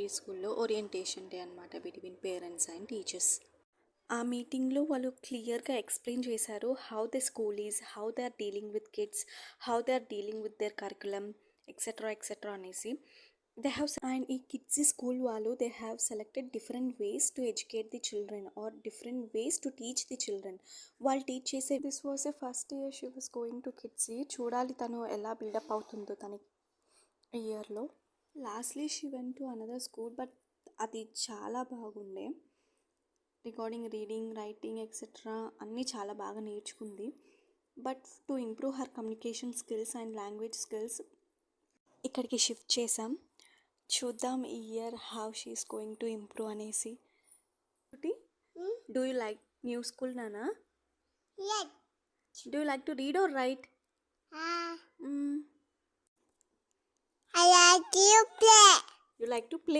Pre స్కూల్లో orientation day అనమాట between parents and teachers. ఆ మీటింగ్లో వాళ్ళు క్లియర్గా ఎక్స్ప్లెయిన్ చేశారు how the school is, how they are dealing with kids, how they are dealing with their curriculum etcetera అనేసి. They have and ఈ kids school వాళ్ళు they have selected different ways to educate the children or different ways to teach the children. వాళ్ళు teach చేసే this was a first year she was going to kids. చూడాలి తను ఎలా buildup అవుతుందో తన ఇయర్లో. Lastly she went to another school, but అది చాలా బాగుండే. రికార్డింగ్, రీడింగ్, రైటింగ్ ఎక్సెట్రా అన్నీ చాలా బాగా నేర్చుకుంది. But to improve her communication skills and language skills ఇక్కడికి షిఫ్ట్ చేసాం. చూద్దాం ఈ year how she's going to improve అనేసి. Do you like new school నానా? Yes. Do you like to read or write? I like to play. You like to play?